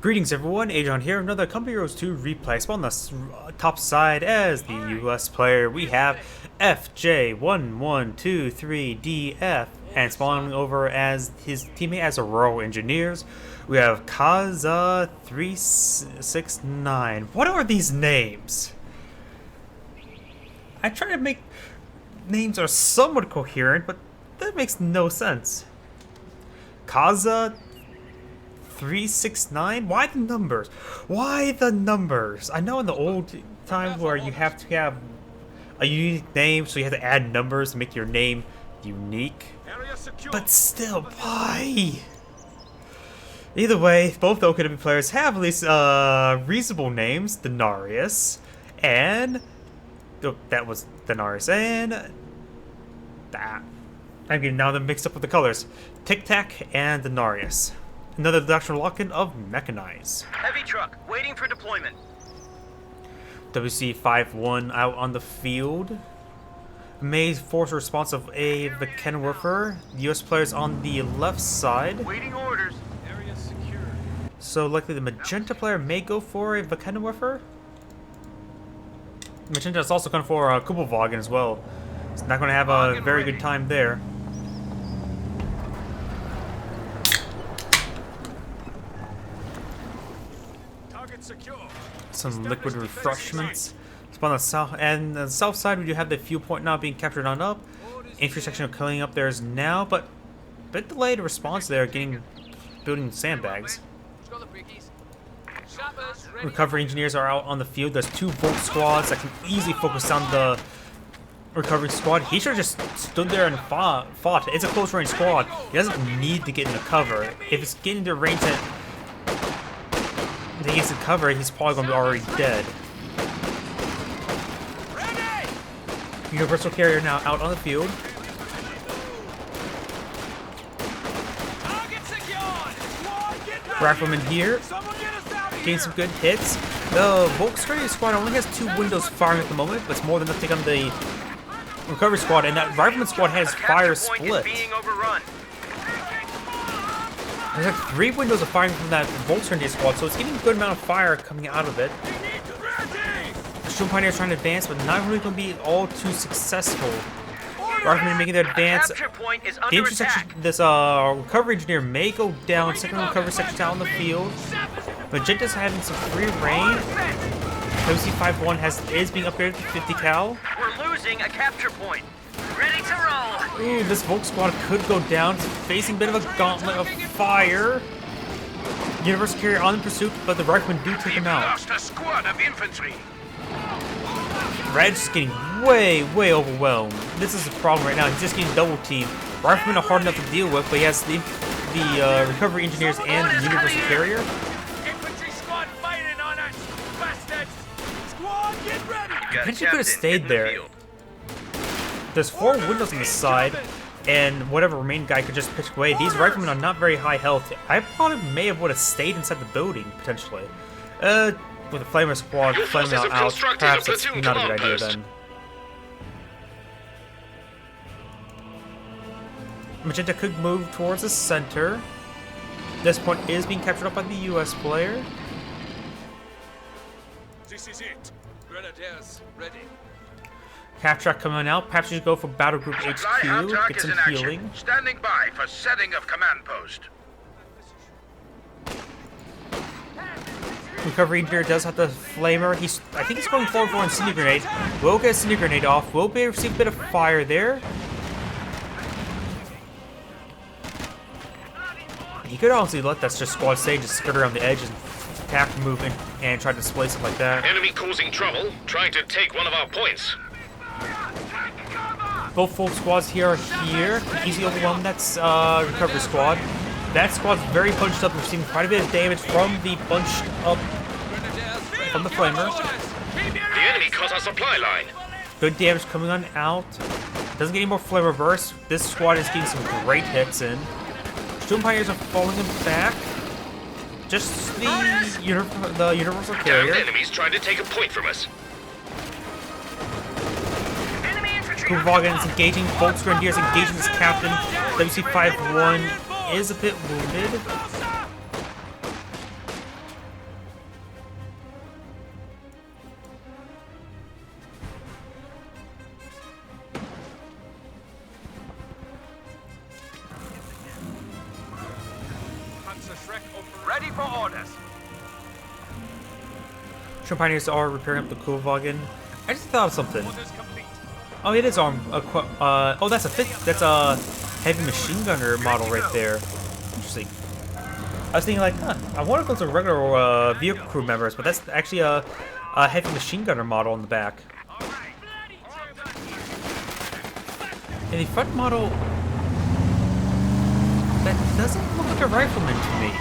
Greetings everyone, Agion here, another Company Heroes 2 replay. So on the top side as the US player, we have FJ1123DF, and spawning over as his teammate as a Royal Engineers, we have KaZZa369. What are these names? I try to make names are somewhat coherent, but that makes no sense. KaZZa369? Why the numbers? Why the numbers? I know in the old times where you have to have a unique name, so you have to add numbers to make your name unique. But still, why? Either way, both the OKW players have at least reasonable names. Denarus and that was Denarus and that. I'm getting now them mixed up with the colors. TickTack and Denarus. Another doctrinal lock-in of Mechanize. Heavy truck, waiting for deployment. WC51 out on the field. May force a response of a Mechanwarfer. US players on the left side. Waiting orders. Area secure. So likely the Magenta player may go for a Mechanwarfer. Magenta is also going for a Kuppelwagen as well. It's not going to have a very good time there. Some liquid refreshments. So on the south and the south side, we do have the fuel point now being captured on up. Intersection of cleaning up there is now, but a bit delayed response there, building sandbags. Recovery engineers are out on the field. There's two Volt squads that can easily focus on the recovery squad. He should have just stood there and fought. It's a close range squad. He doesn't need to get into cover. If it's getting to range that he gets in cover, he's probably going to be already dead. Universal carrier now out on the field. Rifleman here, getting some good hits. The Volkswagen squad only has two windows firing at the moment, but it's more than enough to take on the recovery squad, and that Rifleman squad has fire split. There's like three windows of firing from that Volkswagen squad, so it's getting a good amount of fire coming out of it. The Storm Pioneers trying to advance, but not really going to be all too successful. Riflemen making their advance. The intersection, this recovery engineer may go down. Second recovery section out on the field. Magenta's having some free reign. WC51 is being upgraded to 50 cal. We're losing a capture point. Ready to roll. Ooh, this Volk squad could go down. It's facing a bit of a gauntlet of fire. Universal carrier on the pursuit, but the Riflemen do take him out. Lost a squad of infantry. Red's getting way overwhelmed. This is the problem right now. He's just getting double teamed. Riflemen are hard enough to deal with, but he has the recovery engineers and the universal carrier. Infantry squad fighting on us, bastards. Squad, get ready. Eventually could have stayed there. There's four windows on the side, and whatever remaining guy could just pitch away. These riflemen are not very high health. I probably would have stayed inside the building, potentially. With a flamer squad flaming out, perhaps that's not a good idea then. Magenta could move towards the center. This point is being captured up by the US player. This is it. Grenadiers ready. Captrack coming out. Perhaps you should go for Battle Group HQ, get some healing. Standing by for setting of command post. Recovery engineer does have the flamer. I think he's going forward for an incendiary grenade. Will get a incendiary grenade off. Will be able to receive a bit of fire there. You could honestly let that just squad stay, just skirt around the edge and attack, move in, and try to displace it like that. Enemy causing trouble, trying to take one of our points. Both full squads here are here. Easily overwhelm that recovery squad. That squad's very bunched up, receiving quite a bit of damage from the bunched up from the flamer. The enemy cut our supply line. Good damage coming on out. Doesn't get any more flamer bursts. This squad is getting some great hits in. Storm Pioneers are falling him back. Just the universal carrier. Downed enemies trying to take a point from us. Kuppelwagen is engaging. Volkswagen is engaging this captain. WC51 is a bit wounded. Ready for orders. Sure, pioneers are repairing up the Kuhwagen. I just thought of something. Orders complete. Oh, it is arm. Oh, that's a heavy machine gunner model right there. Interesting. I was thinking like, I wonder if those are regular vehicle crew members, but that's actually a heavy machine gunner model in the back. And the front model, that doesn't look like a rifleman to me.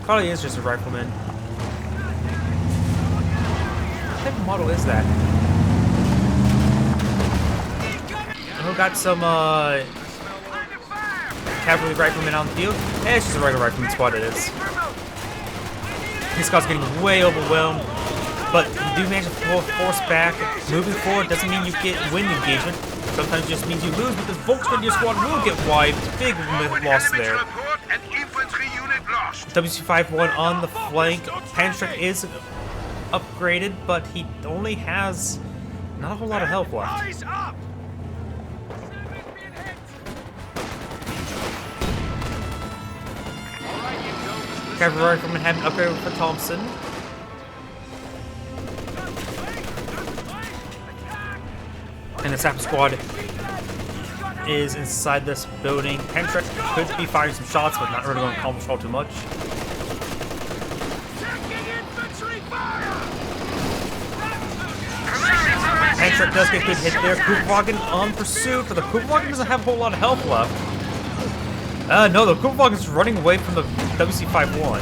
Probably is just a rifleman. What type of model is that? We got some cavalry riflemen on the field. It's just a regular rifleman squad. It is. These guys getting way overwhelmed, but you do manage to pull force back. Moving forward doesn't mean you get win engagement. Sometimes it just means you lose, but the Volksgrenadier squad will get wiped. Big loss there. WC-51 on the flank. Panstrek is upgraded, but he only has not a whole lot of health left. Eyes up. Cavalry rifleman had an upgrade for Thompson. And the Sapper squad is inside this building. Panstrek could be firing some shots, but not really going to accomplish all too much. Panstrek does get a good hit there. Kuhwagen on pursuit, but the Kuhwagen doesn't have a whole lot of health left. No, the Kuhwagen is running away from the WC-51.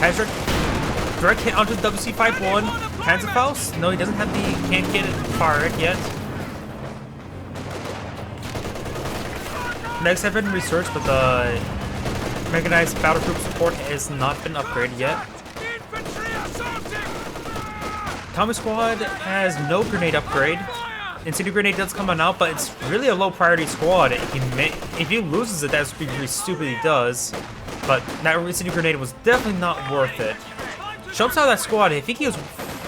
Panstrek, direct hit onto the WC-51. Panzerfaust? No, he doesn't have the, can't get it fired yet. Next have been researched, but the mechanized battle group support has not been upgraded yet. Tommy Squad has no grenade upgrade. Incendiary Grenade does come on out, but it's really a low priority squad. If he loses it, that's really stupid he does. But that Incendiary Grenade was definitely not worth it. Jumps out of that squad. I think he was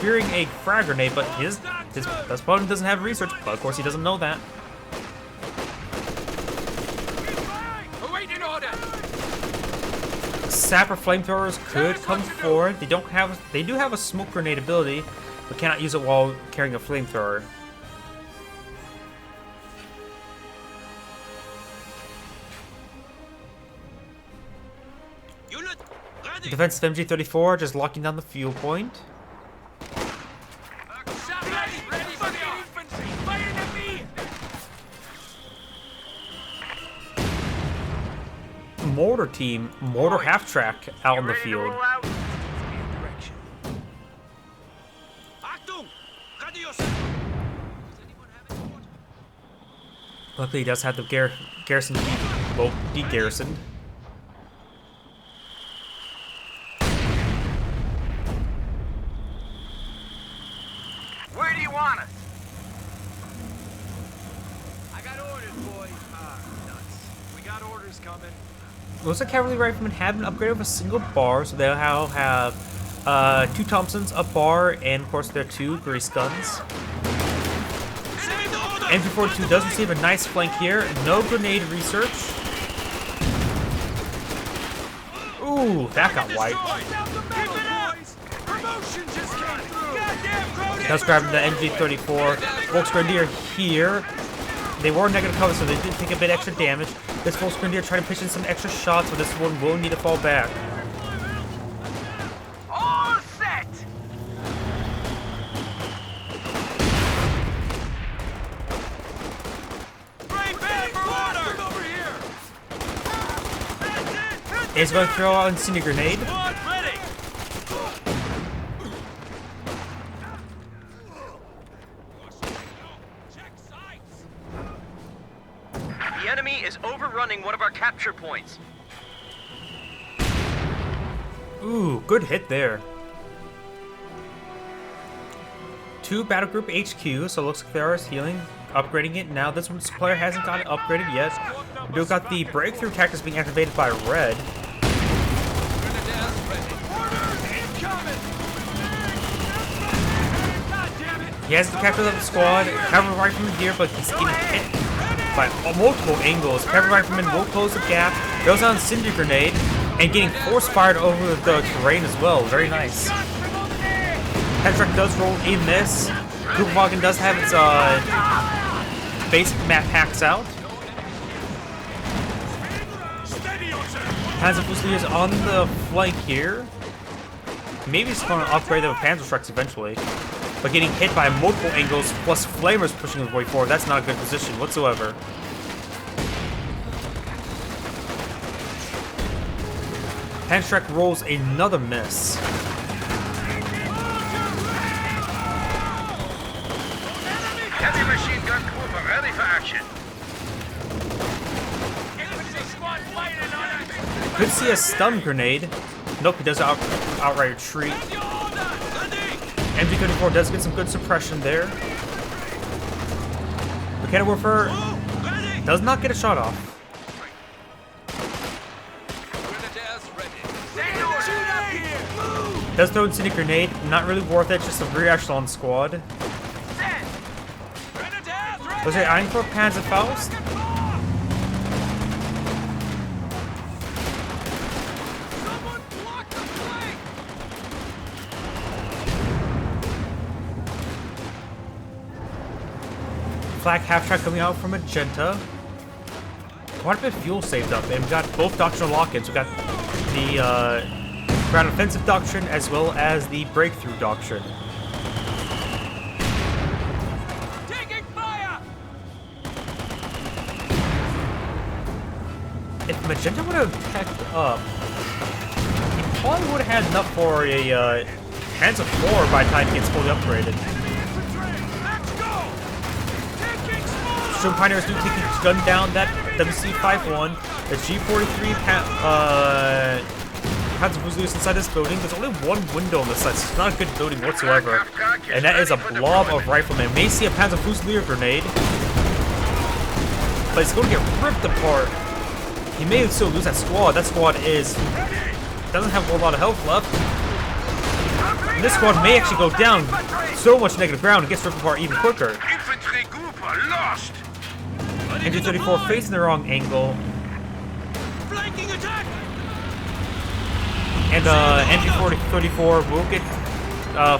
fearing a frag grenade, but his opponent doesn't have research. But of course, he doesn't know that. Sapper flamethrowers could come forward. They do have a smoke grenade ability, but cannot use it while carrying a flamethrower. Defensive MG34 just locking down the fuel point. Mortar team, mortar half track out in the field. Luckily, he does have the garrison de-garrisoned. Where do you want us? I got orders, boys. Nuts. We got orders coming. Most of the cavalry riflemen have been upgraded with a single bar, so they'll now have 2 Thompsons, a bar, and of course their 2 grease guns. MG42 does receive a nice flank here. No grenade research. Ooh, that got wiped. Does grab the MG34. Volksgrenadier here. They were negative cover, so they did take a bit extra damage. This Volksgrenadier trying to push in some extra shots, but this one will need to fall back. All set. Bring back water. Over here. He's going to throw out Incendiary Grenade. Ready. The enemy is overrunning one of our capture points. Ooh, good hit there. 2 battle group HQ, so it looks like they are healing, upgrading it. Now this player hasn't got it upgraded yet. We do got the breakthrough tactics being activated by red. He has the capture of the squad. Cavalry rifleman here, but he's getting hit by multiple angles. Cavalry rifleman will close the gap. Goes on Cinder Grenade, and getting force fired over the terrain as well. Very nice. TickTack does roll a miss. Wagon does have its basic map hacks out. Panzer Fusiliers on the flank here. Maybe it's going to upgrade them with Panzer Strikes eventually. But getting hit by multiple angles, plus Flamers pushing his way forward, that's not a good position whatsoever. Panzer Strike rolls another miss. Heavy machine gun Cooper ready for action. Could see a stun grenade. Nope, he does outright retreat. MG34 does get some good suppression there. Mechanic Warfare does not get a shot off. Does throw Incendiary Grenade, not really worth it, just a rear echelon squad. Was it Einkorps Panzerfaust? Flak half-track coming out from Magenta. Quite a bit of fuel saved up, and we got both doctrinal lock-ins. We got the ground offensive doctrine as well as the breakthrough doctrine. Taking fire! If Magenta would have pecked up, he probably would have had enough for a Panzer IV by the time he gets fully upgraded. Storm Pioneers do take his gun down that WC-51. The G43 Panzer Fusiliers inside this building. There's only one window on the side, so it's not a good building whatsoever. And that is a blob of riflemen. May see a Panzer Fusilier grenade, but it's going to get ripped apart. He may still lose that squad. That squad doesn't have a lot of health left. And this squad may actually go down so much negative ground and gets ripped apart even quicker. Infantry Cooper lost. MG34 facing the wrong angle. Flanking attack! And MG34 will get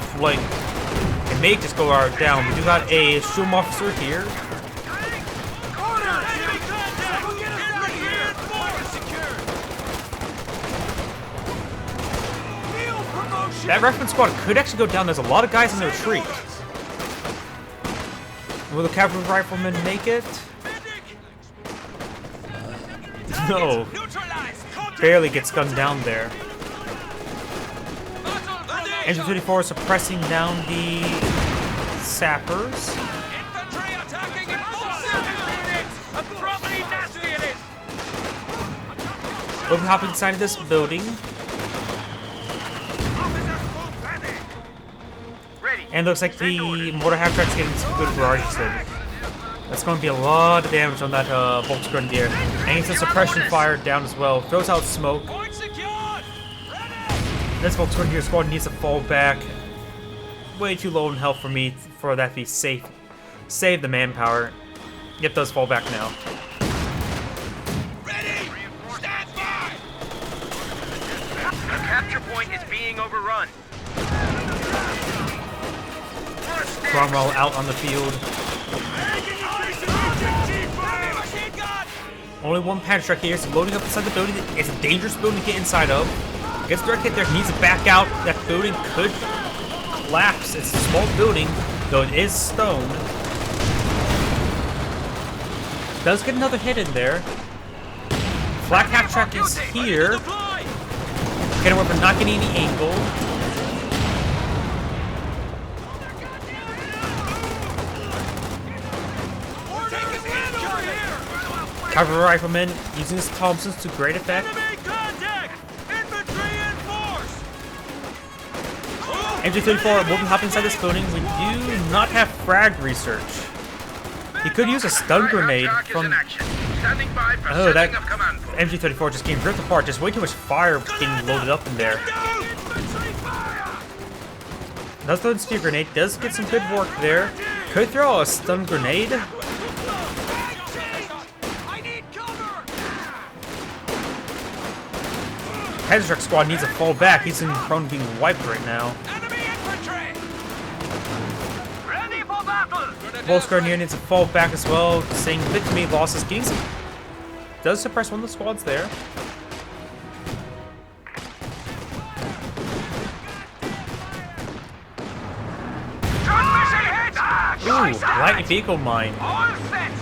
flanked. It may just go down. We do got a Sturm officer here. That reference squad could actually go down. There's a lot of guys in the retreat. Will the cavalry riflemen make it? No. Barely gets gunned down there. Engine 34 is suppressing down the sappers. Infantry attacking in 7 minutes! A properly nasty it is! We'll be hopping inside of this building. And looks like the mortar half-track's getting some good barrages in. That's going to be a lot of damage on that Volksgrenadier. And gets a suppression fire down as well. Throws out smoke. Point secured! This Volksgrenadier squad needs to fall back. Way too low in health for me for that to be safe. Save the manpower. Yep, does fall back now. Ready! Stand by! The capture point is being overrun. Cromwell out on the field. Only one Panzer Strike here, so loading up inside the building. It's a dangerous building to get inside of. Gets direct hit there, needs to back out. That building could collapse. It's a small building, though it is stone. Does get another hit in there. Flak half-track is here. Cannon Weapon not getting any angle. Cavalry riflemen using his Thompsons to great effect. MG34 will be hopping inside this building. We do not have frag research. He could use a stun grenade from... Oh, that MG34 just getting ripped apart. Just way too much fire getting loaded up in there. Does throw a steel grenade. Does get some good work there. Could throw a stun grenade. Headstruck squad needs to fall back. He's prone to being wiped right now. Enemy infantry! Ready for battle! Volks Grenadier needs to fall back as well, saying bit to me losses. Getting some, does suppress one of the squads there. Ooh, light vehicle mine. All set!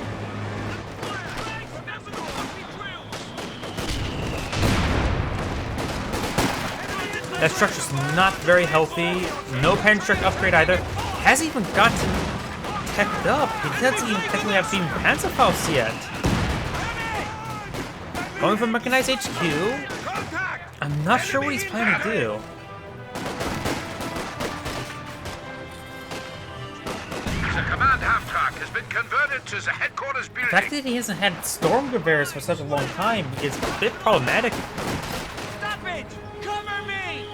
That structure's not very healthy. No Panzerstruck upgrade either. Hasn't even gotten teched up. He doesn't even technically have seen Panzerfaust yet. Going for Mechanized HQ. I'm not sure what he's planning to do. The command half-track has been converted to the headquarters The building. fact that he hasn't had Storm Gewehr's for such a long time is a bit problematic. Stop it! Cover me!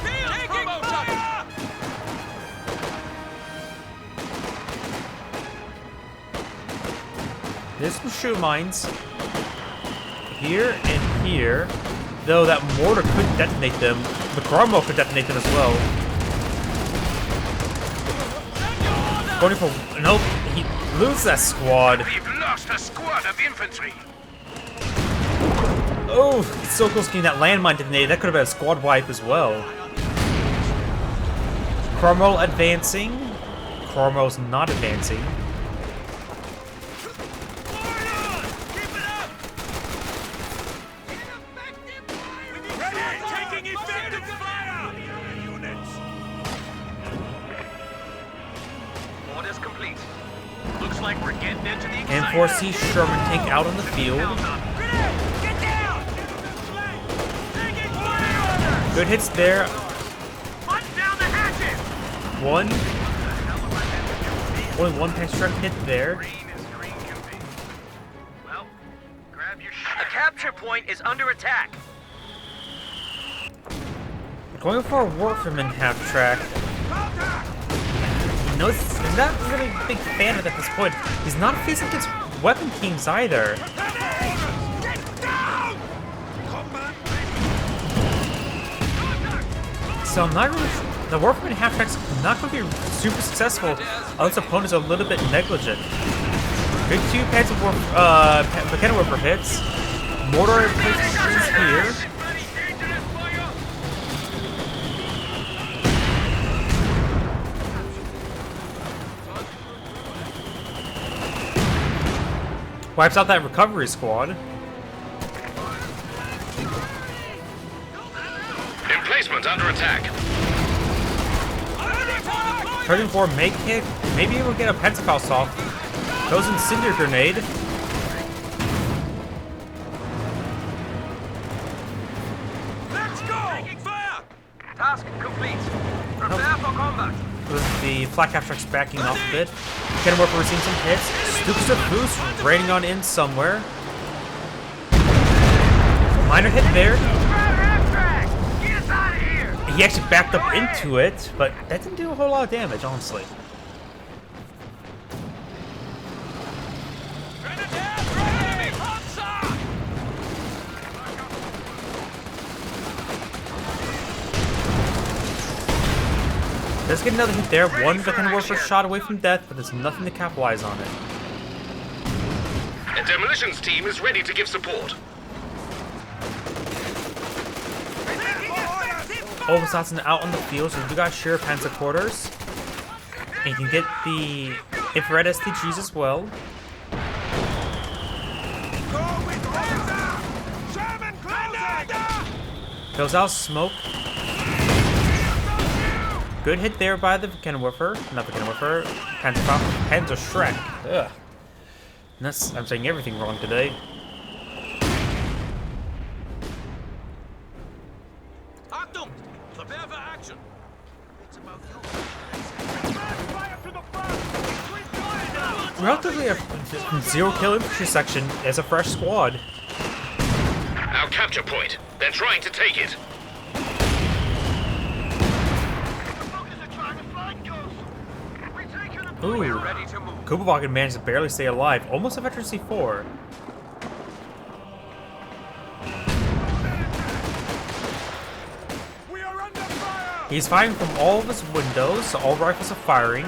Taking fire! There's some shoe mines here and here, though that mortar could detonate them. The Cromwell could detonate them as well. Going for nope, he loses that squad. We've lost a squad of infantry. Oh, it's so close to getting that landmine detonated. That could have been a squad wipe as well. Cromwell advancing. Cromwell's not advancing. Taking effective fire! Units! Orders complete. Looks like we're getting into the And 4C Sherman tank out on the field. Grenade! Get down! Taking fire! Good hits there. Hunt down the hatches! One. Only one Panzerstruck hit there. Green as green can be. Well, grab your shit. A capture point is under attack. Going for a Warfman half track. No, he's not really a big fan of it at this point. He's not facing against weapon teams either. So I'm not really. The Warfman half track's not going to be super successful unless opponents are a little bit negligent. Good two Mechanic Warper hits. Mortar places here. Wipes out that recovery squad. Emplacement under attack. Turning for make hit. Maybe we'll get a Pensacost off. Goes Incendiary Grenade. Let's go! Taking fire! Task complete. Prepare for combat. With the flak half tracks backing off a bit. Cannon Warper receiving some hits. Stoops of boost raining on in somewhere. Minor hit there. Get us out of here! He actually backed up into it, but that didn't do a whole lot of damage, honestly. Does get another hit there. One Cannon Warper shot away from death, but there's nothing to capitalize on it. A demolitions team is ready to give support. Oversatsen out on the field, so we got Sheriff Panzer quarters. And you can get the infrared STGs as well. Goes out smoke. Good hit there by the Cannon Warper. Not the Cannon Warper. Panzer Shrek. Ugh. I'm saying everything wrong today. Achtung! Prepare for action! Relatively a zero kill infantry section as a fresh squad. Our capture point. They're trying to take it. Ooh. Ready to move. Kubovakin managed to barely stay alive. Almost a veteran C4. He's firing from all of his windows, so all rifles are firing.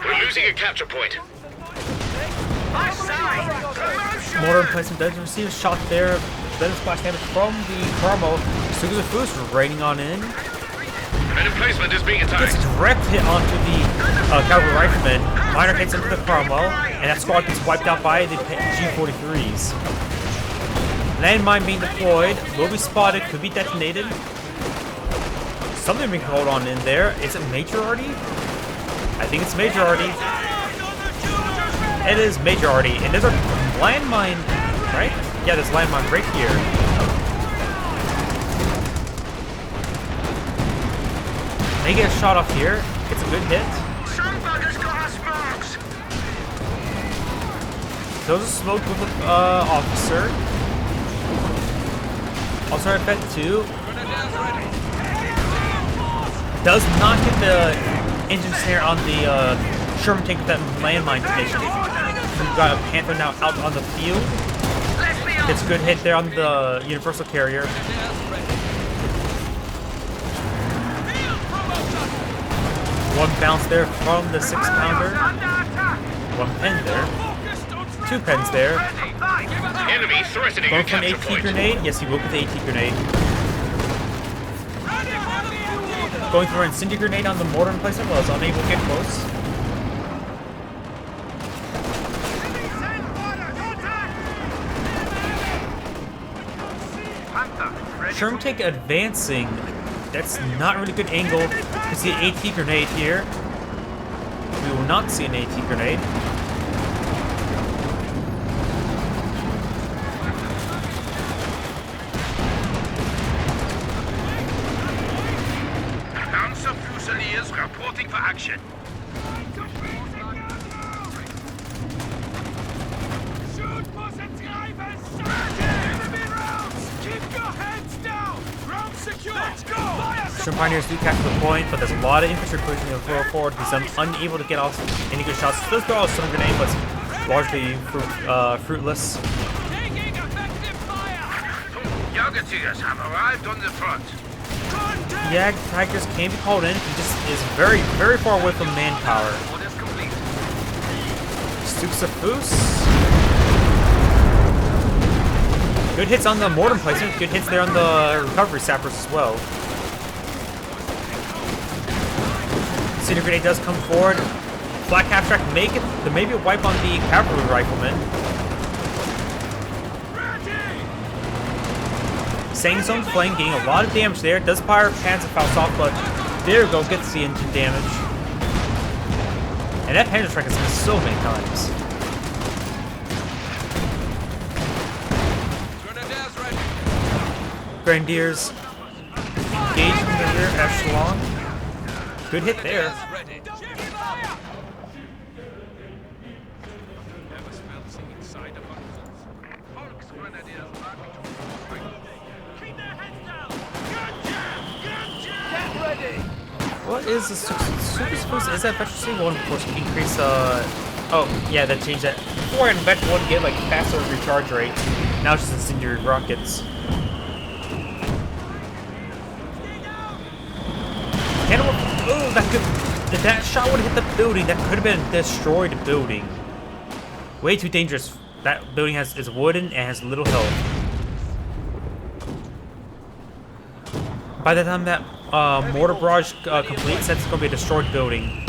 We're losing a capture point. Mortar emplacement does receive a shot there. Then splash damage from the Carmo. KaZZa369 raining on in. An emplacement is being attacked. Gets direct hit onto the cavalry rifleman. Minor hits into the Cromwell, and that squad gets wiped out by the G43s. Landmine being deployed, will be spotted, could be detonated. Something being hold on in there. Is it Majority? I think it's Majority. It is Majority, and there's a landmine, right? Yeah, there's a landmine right here. They get a shot off here. It's a good hit. Some buggers got us marks. Those are smoked with the officer. Also effect 2. Does not hit the engine snare on the Sherman tank with that landmine condition. We've got a Panther now out on the field. It's a good hit there on the Universal Carrier. One bounce there from the 6-pounder. One pen there. 2 pens there. Enemy threatening Going a for an capture AT point. grenade. Yes, he will with the AT grenade. Going for an incendiary grenade on the mortar emplacement. Was unable to get close. Sherman tank advancing. That's not really good angle to see an AT grenade here. We will not see an AT grenade. Panzer Fusiliers reporting for action. Shoot for the drivers! Enemy rounds! Keep your heads down! Ground secure! Let's go! Sherman Pioneers do capture the point, but there's a lot of infantry pushing the floor forward. He's unable to get off any good shots. Does throw out some grenade, but it's largely fruitless. Taking effective fire! Jagertigers have arrived on the front. Yeah, Tigers can be called in. He just is very, very far away from manpower. Orders complete. Stukes of Foos. Good hits on the mortar placement. Good hits there on the recovery sappers as well. Incendiary grenade does come forward. Flat cap track make it. There may be a wipe on the cavalry rifleman. Staying his own flame, getting a lot of damage there. Does fire Panzerfaust off, but there we go, gets the engine damage. And that Panzer track has missed so many times. Grenadiers engaged from the rear echelon. Good hit there. What is the super supposed to, is that Veteran C1 of course increase oh yeah, that changed that. Before in Veteran 1 get like faster recharge rate. Now it's just incendiary rockets. Oh, that could, if that shot would have hit the building, that could have been destroyed the building. Way too dangerous. That building is wooden and has little health. By the time that mortar barrage completes, that's going to be a destroyed building.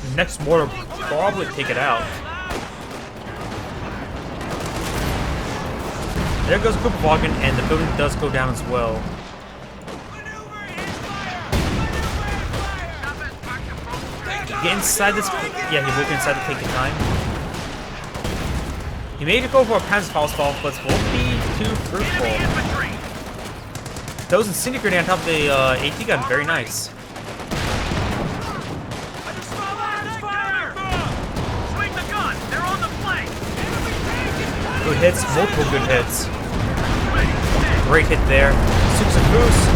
The next mortar will probably take it out. There goes Kupwagen, and the building does go down as well. Get inside this. Yeah, he will get inside to take the time. He made it go for a Panzerfaust fall, but it won't be too fruitful. Those incendiary grenade on top of the AT gun, very nice. Swing the gun! They're on the flank! good hits, multiple good hits. Great hit there. Six of boost.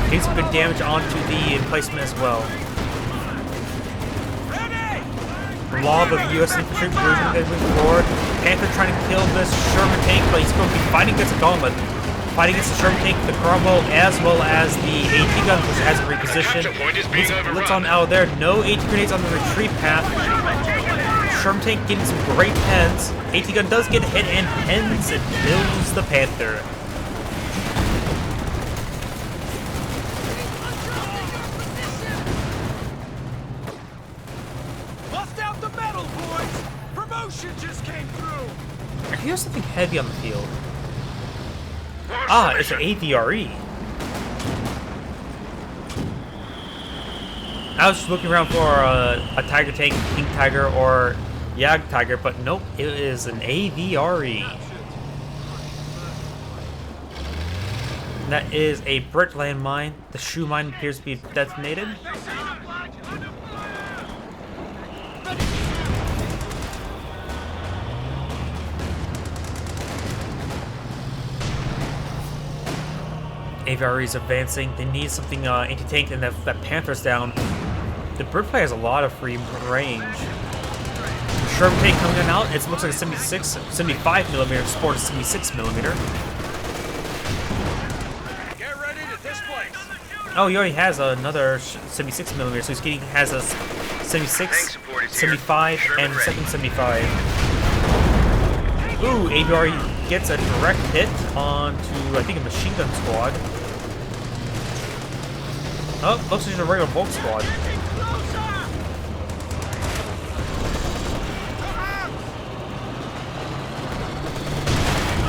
Takes some good damage onto the emplacement as well. A lot of U.S. infantry moving forward. Panther trying to kill this Sherman tank, but he's going to be fighting against a gauntlet. Fighting against the Sherman tank, the Cromwell, as well as the AT gun, which has a reposition. He's blitz on out of there. No AT grenades on the retreat path. Sherman tank getting some great pens. AT gun does get hit and pens and kills the Panther. Bust out the metal, boys! Promotion just came through! I hear something heavy on the field. Ah, it's an AVRE. I was just looking around for a Tiger tank, King Tiger, or Jag Tiger, but nope, it is an AVRE. That is a Brit landmine. The shoe mine appears to be detonated. AVRE is advancing. They need something anti-tank, and that Panther's down. The Brit play has a lot of free range. Sherman tank coming in out. It looks like a 75mm sport, a 76mm. Get ready to displace! Oh, he already has another 76mm, so he has a 76, 75, and second 75. Ooh, AVRE gets a direct hit onto, I think, a machine gun squad. Oh, looks like it's a regular Volk squad.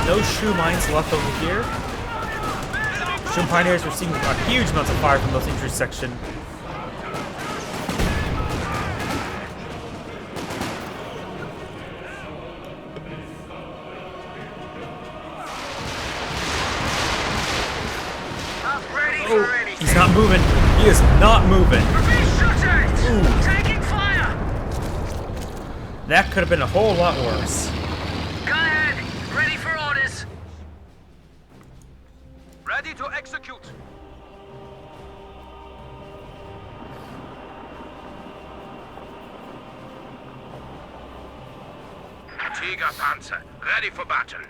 No shoe mines left over here. Shoe Pioneers are receiving a huge amount of fire from those injury section. Oh, he's not moving. He is not moving. Ooh. Taking fire! That could have been a whole lot worse. Go ahead. Ready for orders. Ready to execute! Tiger Panzer, ready for battle.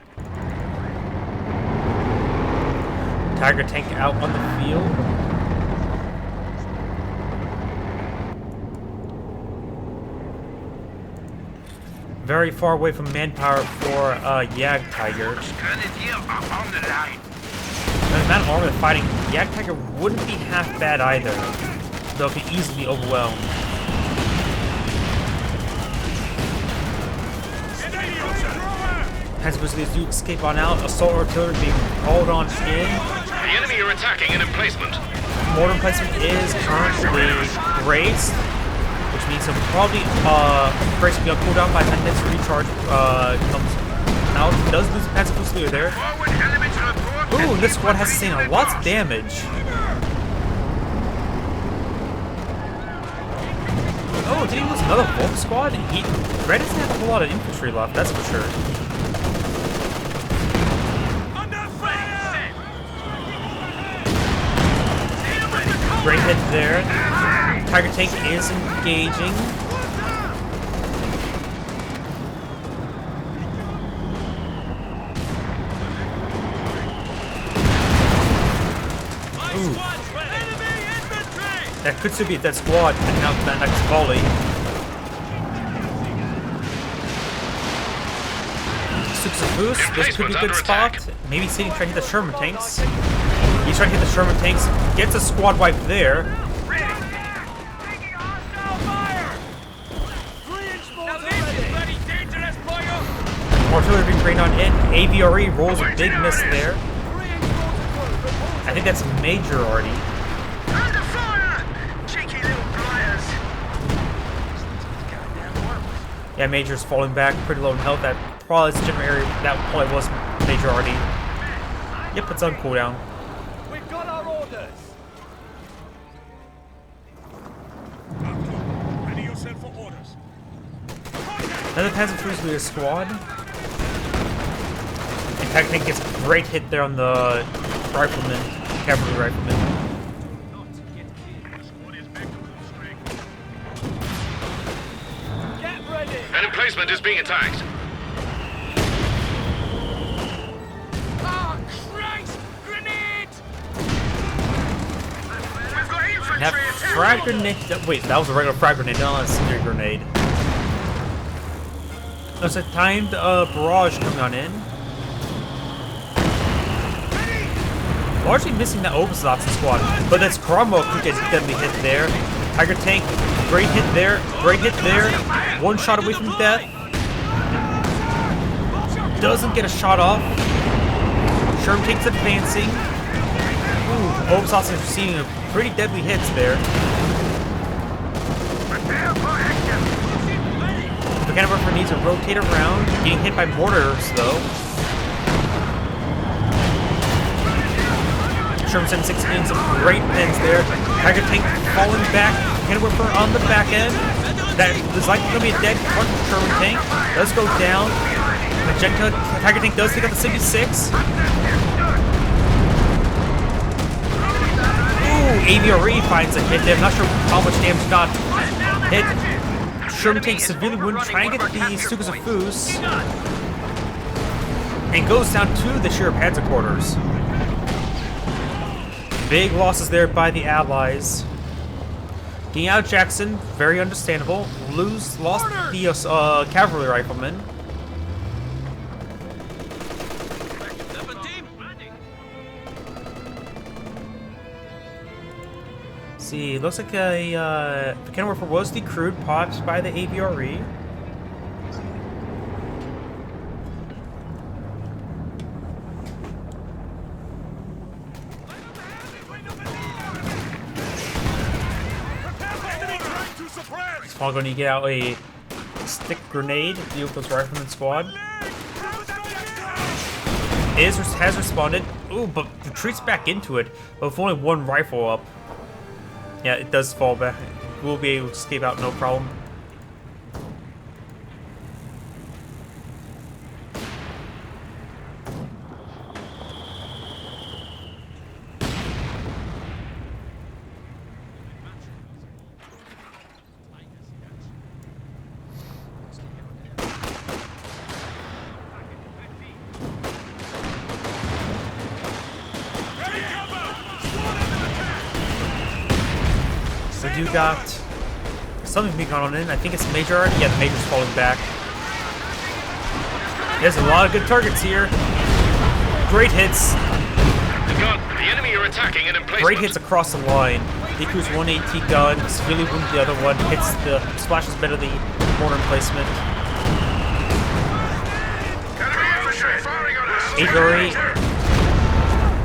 Tiger tank out on the field. Very far away from manpower for Jag Tiger. Grenadier are on the line. The amount of armor they're fighting, Jag Tiger wouldn't be half bad either, though it could easily be overwhelmed. Panzer Grizzlies do escape on out. Assault artillery being called on in. The enemy are attacking an emplacement. Mortar emplacement is currently raised, which means he'll probably breaks me up cooldown by 10 minutes to recharge comes out. He does lose a Panzer Fusilier there. Forward elements report. Ooh, this squad has sustained lots of damage. Oh, did he lose another Volk squad? Red doesn't have a whole lot of infantry left, that's for sure. Great hit there. Tiger tank is engaging. Ooh. That could still be a dead squad and out that next volley. Six of boost. This could be a good spot. Maybe City trying to hit the Sherman tanks. He's trying to hit the Sherman tanks. Gets a squad wipe there. Artillery being rained on in. AVRE rolls a big miss there. I think that's Major already. Under fire! Cheeky little briars. Yeah, Major's falling back, pretty low in health. That probably is different area. That probably was Major already. Yep, it's on cooldown. We've got our orders! Ready yourself for orders. Another Panzer Fusilier squad. Tiger tank gets a great hit there on the rifleman, cavalry rifleman. Get ready! An emplacement is being attacked. Oh, Christ! Grenade! We've got That infantry attack. frag grenade. Wait, that was a regular frag grenade, not a incendiary grenade. There's a timed barrage coming on in. Largely missing the Obusatsu squad, but that's Cromwell could get deadly hit there. Tiger tank, great hit there, great hit there. One shot away from death. Doesn't get a shot off. Sherm takes advancing. Ooh, Obusatsu is receiving pretty deadly hits there. The Canberra needs to rotate around, getting hit by mortars though. Sherman 76 getting some great pins there. Tiger tank falling back. Canberra on the back end. That is likely going to be a dead front Sherman tank. Does go down. Magenta Tiger tank does take out the 76. Ooh, AVRE finds a hit there. I'm not sure how much damage got hit. Sherman takes severely wounded, trying to get the Stukas of Foos. And goes down to the Sheriff Panzer quarters. Big losses there by the Allies. Getting out of Jackson, very understandable. Lost the cavalry rifleman. See, looks like the Kenworth was decrewed, popped by the AVRE. He's probably going to get out a stick grenade to deal with this rifleman squad. Has responded. Ooh, but retreats back into it. But with only one rifle up. Yeah, it does fall back. We'll be able to escape out no problem. So do got something being gone on in. I think it's Major already. Yeah, the Major's falling back. There's a lot of good targets here. Great hits. The enemy are attacking an emplacement. Great hits across the line. Deku's 180 gun severely wounded the other one. Hits the splashes better the mortar emplacement. Igori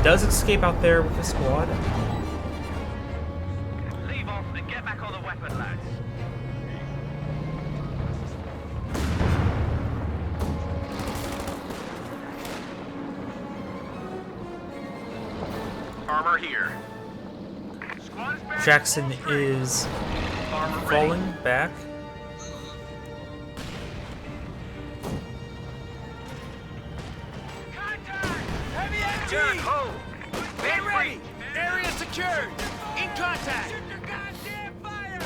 does escape out there with the squad. Leave off and get back on the weapon, lads. Armor here. Jackson is falling back. Heavy Turn MG! home. Get ready! Area secured! In contact! Shoot your goddamn fire!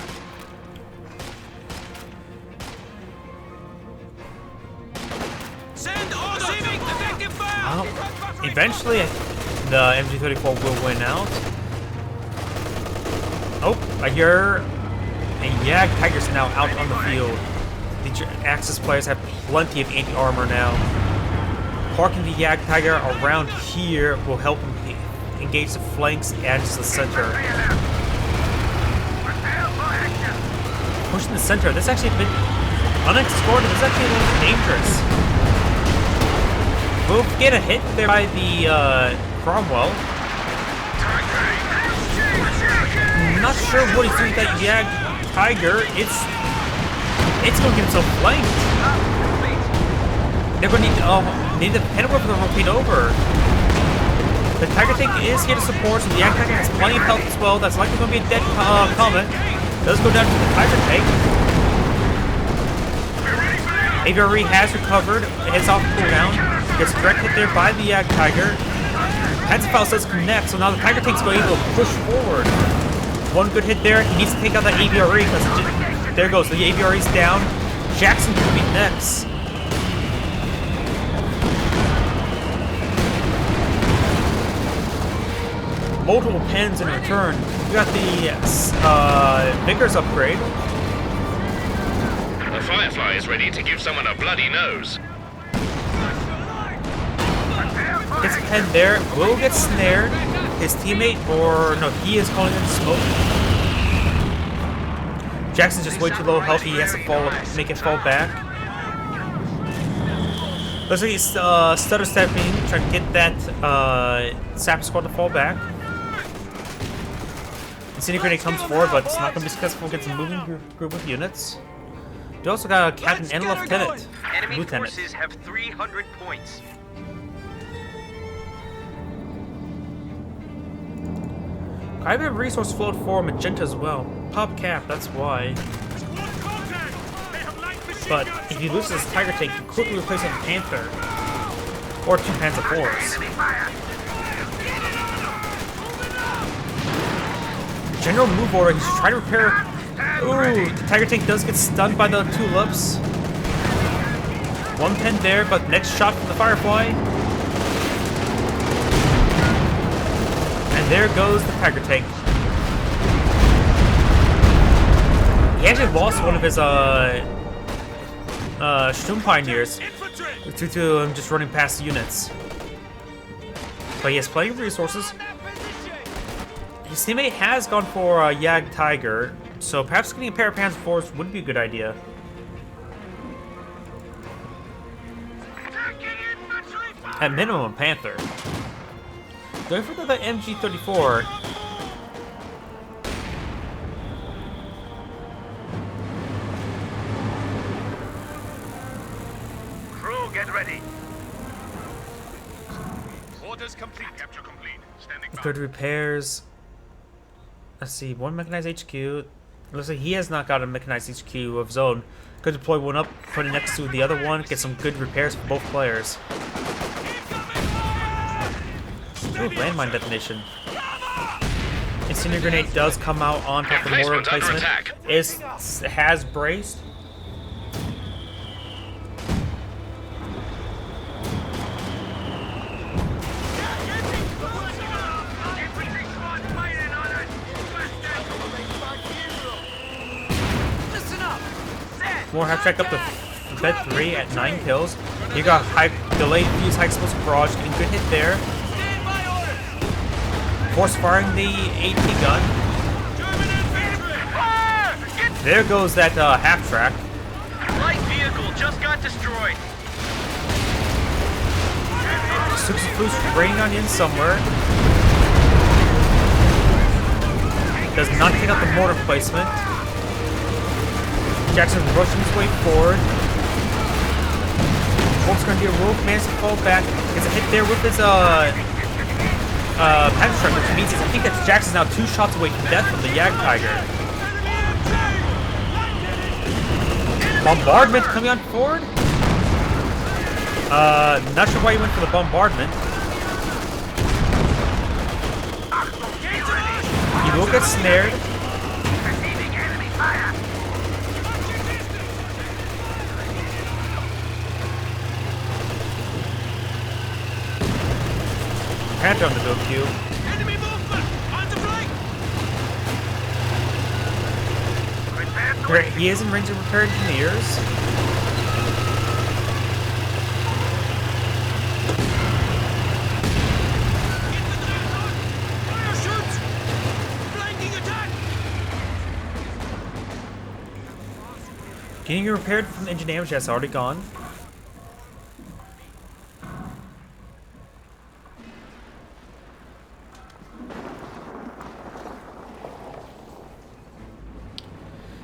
Send order! Receiving effective fire! Eventually, the MG34 will win out. Oh, I hear a Yag Tiger's now out on the field. The Axis players have plenty of anti-armor now. Parking the Yag Tiger around here will help him engage the flanks and the center. Pushing the center, this actually been unexplored. This is actually a little dangerous. We'll get a hit there by the Cromwell. Not sure what he's doing with that Yag Tiger. It's going to get himself flanked. They're going to need the Pennyworth to rotate over. The Tiger tank is here to support, so the Yag Tiger has plenty of health as well. That's likely going to be a dead Comet. Does go down to the Tiger tank. AVRE has recovered. Heads off cooldown. Gets direct hit there by the Yag Tiger. Panzerfaust does connect, so now the Tiger Tank's going to be able to push forward. One good hit there. He needs to take out that AVRE because there goes. The AVRE's down. Jackson could be next. Multiple pens in return. We got the Vickers upgrade. The Firefly is ready to give someone a bloody nose. Gets a pen there. Will get snared. His teammate, or no, he is calling in smoke. Jackson's just way too low health. He has to fall, make it fall back. Looks like he's stutter stepping, trying to get that Sap Squad to fall back. Incendiary Grenade comes forward, but it's not going to be successful against a moving group of units. We also got a captain and a lieutenant. Enemy forces have 300 points. I have a resource float for Magenta as well. Pop cap, that's why. But if you lose this Tiger Tank, you quickly replace it with Panther. Or 2 Panzer IVs. General move order, he's trying to repair. Ooh, the Tiger Tank does get stunned by the tulips. 1 pen there, but next shot from the Firefly. And there goes the Tiger Tank. He actually lost one of his Sturm Pioneers due to him just running past the units. But he has plenty of resources. His teammate has gone for a Yag Tiger, so perhaps getting a pair of Panzer IVs would be a good idea. At minimum, Panther. Going for the MG34. Crew, get ready. Orders complete. Capture complete. Standing by. Third repairs. Let's see, 1 mechanized HQ. Looks like he has not got a mechanized HQ of his own. Could deploy one up, put it next to the other one, get some good repairs for both players. Ooh, landmine detonation. Incendiary Grenade does come out on top of the mortar replacement. It has braced. More half track up to bed 3 at 9 kills. You got high delayed fuse, high explosive barrage, and good hit there. Force firing the AT gun. There goes that half track. Light vehicle just got destroyed. Boost raining on in somewhere. Does not take out the mortar placement. Jackson rushing his way forward. Wolf's gonna do a roll, manages to fall back. Gets a hit there with his Panzer Strike, which means I think that Jackson's now 2 shots away from death from the Yag Tiger. Bombardment coming on forward. Not sure why he went for the bombardment. He will get snared. Panther on the build queue. Enemy movement! On the flank! Great, he is in range of repair engineers. Fire shoots! Flanking attack! Getting repaired from the engine damage that's already gone.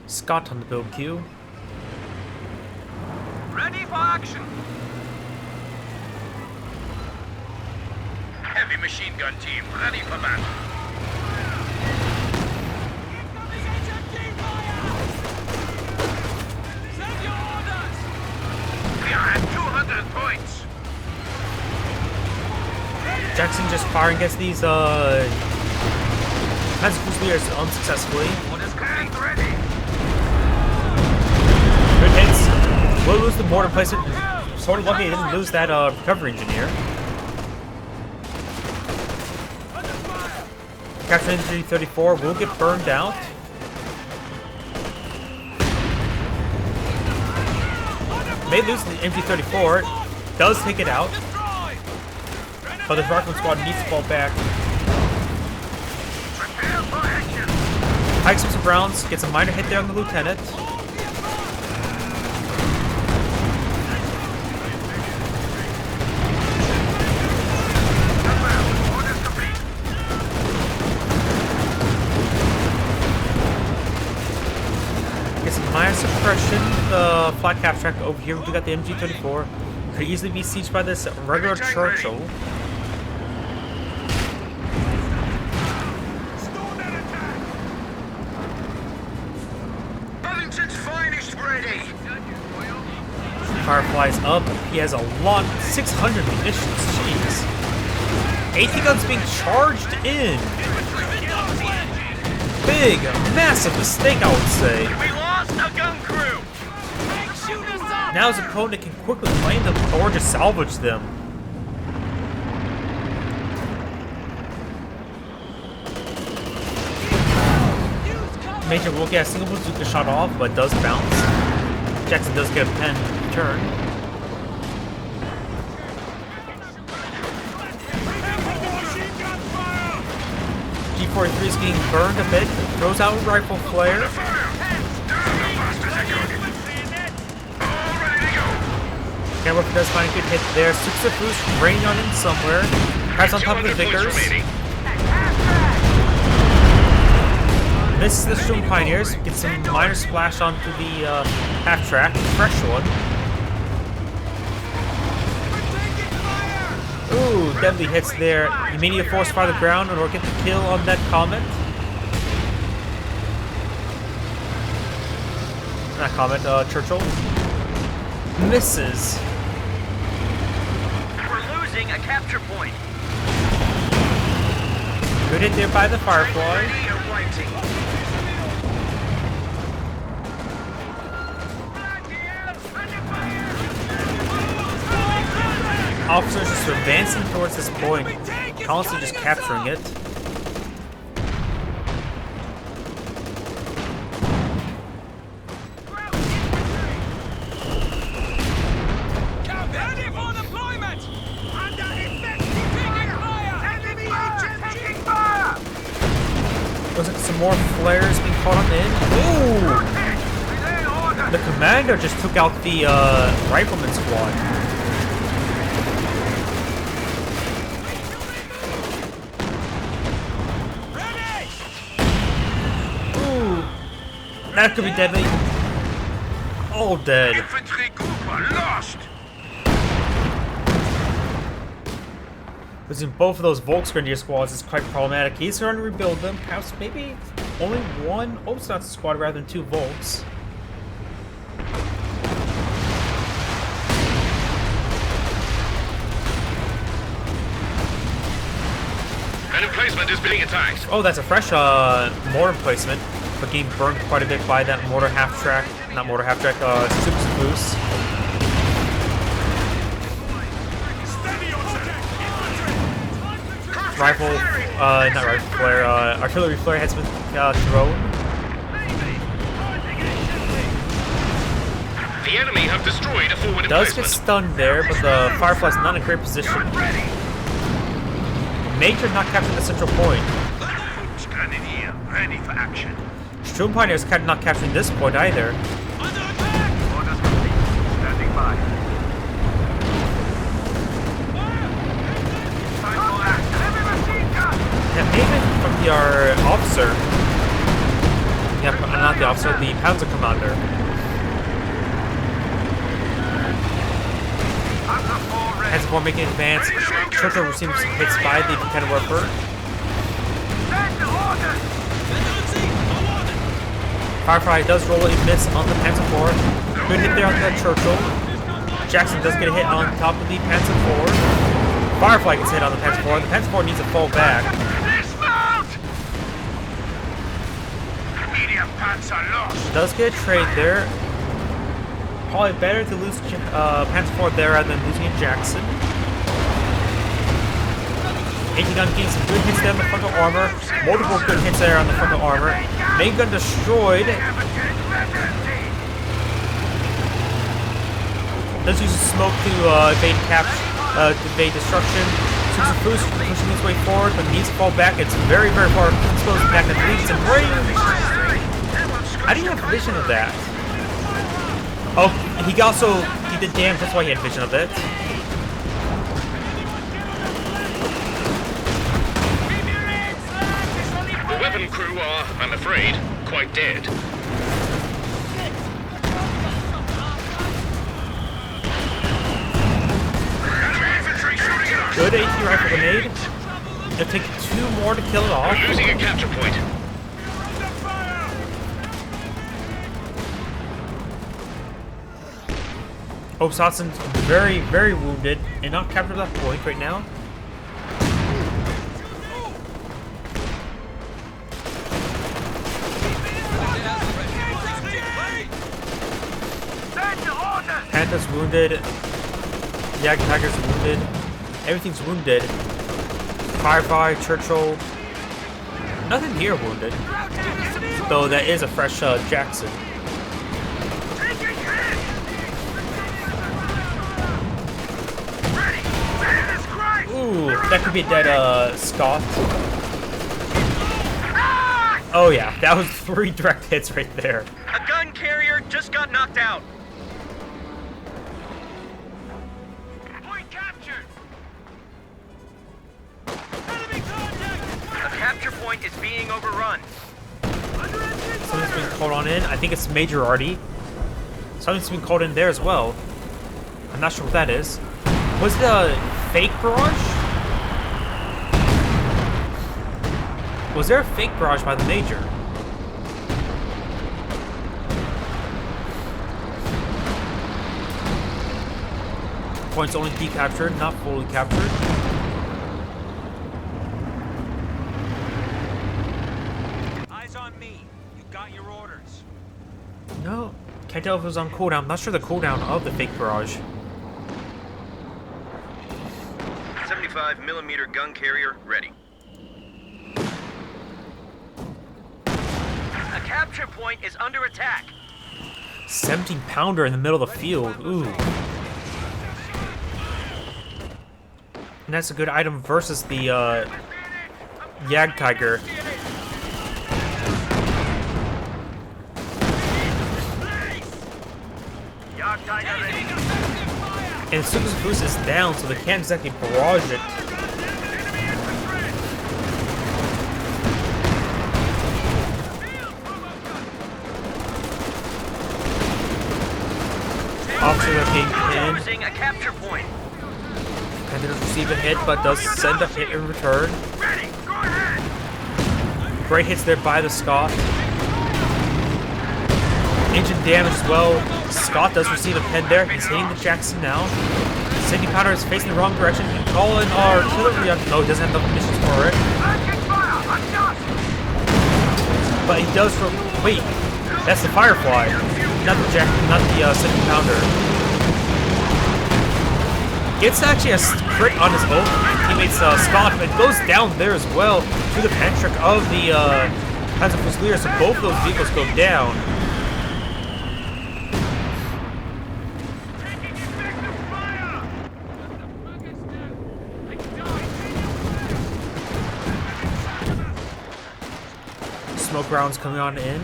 Scott on the build queue. Ready for action. Heavy machine gun team, ready for battle. Send your orders! We are at 200 points. Jackson just firing against these Panzer Fusiliers unsuccessfully. Good hits. Will lose the mortar placement. Sort of lucky he didn't lose that recovery engineer. Capturing MG34 will get burned out. May lose the MG34. Does take it out. But the Rifleman squad needs to fall back. High explosive rounds gets a minor hit there on the lieutenant. Gets a minor suppression. The flat cap track over here. We got the MG34. Could easily be sieged by this regular Churchill. Firefly's up. He has a lot. 600 munitions. Jeez. 80 guns being charged in. Big, massive mistake, I would say. We lost a gun crew. Now his opponent can quickly claim them or just salvage them. Major will get a single bazooka shot off, but does bounce. Jackson does get a pen turn. G43 is getting burned a bit. Throws out a rifle flare. Camera does find a good hit there. Six of boost raining on him somewhere. Perhaps on top of the Vickers. Misses the Storm Pioneers. Gets some minor splash onto the half track. Fresh one. Ooh, deadly hits there. You may need to force fire the ground in order to get the kill on that Comet. Not Comet, Churchill. Misses. We're losing a capture point. Good hit there by the Firefly. Officers just advancing towards this point, constantly just capturing it. Ready for deployment! Under effective fire! Enemy agent taking fire! Looks like some more flares being caught on the end. Ooh! The commander just took out the rifleman squad. That could be deadly. All dead. Infantry group lost. Losing both of those Volksgrenadier squads is quite problematic. He's trying to rebuild them. Perhaps maybe only one Obstinate squad rather than two Volks. An emplacement is being attacked. Oh, that's a fresh mortar placement. But getting burned quite a bit by that mortar half track. Not mortar half track, super boost. Rifle, not rifle flare, artillery flare has been thrown. The enemy have destroyed a forward Does get emplacement. stunned there, but the Firefly's not in a great position. Major not capturing the central point. Standing here, ready for action. Storm Pioneers not capturing this point either. Under attack! Orders complete. Standing by. Yeah, maybe from our officer. Yeah, not the officer, the Panzer commander. Has more making advance. Churchill receiving some hits by the Lieutenant Warper. Firefly does roll a miss on the Panzer IV. Good hit there on the Churchill. Jackson does get a hit on top of the Panzer IV. Firefly gets hit on the Panzer IV. The Panzer IV needs to fall back. Dismount! Medium panzer lost. Does get a trade there. Probably better to lose Panzer IV there rather than losing in Jackson. 18 gun getting some good hits there on the frontal armor. Multiple good hits there on the frontal armor. Main gun destroyed. Does use smoke to evade destruction. Suzufu's pushing his way forward, but needs to fall back. It's very, very far exposed back and leads some range. I didn't have vision of that. Oh, he did damage, that's why he had vision of it. The weapon crew are, I'm afraid, quite dead. Good AT rifle grenade. It'll take 2 more to kill it off. We're losing a capture point. Oh, Satson's very, very wounded and not captured that point right now. Panta's wounded. Jag Tiger's wounded. Everything's wounded. Firefly, Churchill. Nothing here wounded. Though that is a fresh Jackson. Ooh, that could be a dead Scott. Oh yeah, that was 3 direct hits right there. A gun carrier just got knocked out. Point captured. A capture point is being overrun. Something's been called on in. I think it's Major Artie. Something's been called in there as well. I'm not sure what that is. Was it a fake barrage? Was there a fake barrage by the Major? Points only decaptured, not fully captured. Eyes on me. You got your orders. No, can't tell if it was on cooldown. I'm not sure the cooldown of the fake barrage. 75mm gun carrier ready. A capture point is under attack. 17-pounder in the middle of the field. Ooh. And that's a good item versus the Jag Tiger. And Suzu's boost is down, so they can't exactly barrage it. Officer are being pinned. Losing a capture point. And does receive a hit, but does send a hit in return. Ready, go ahead. Great hits there by the Scott. Engine damage as well. Scott does receive a pin there. He's hitting the Jackson now. Sydney Powder is facing the wrong direction. He can call in artillery. Oh, he doesn't have enough munitions for it. But he does for. Wait, that's the Firefly, not the Sydney Pounder. Gets actually a crit on his own teammate's Scott, but goes down there as well to the Pentrick of the KaZZa Fusilier, so both of those vehicles go down. Smoke rounds coming on in.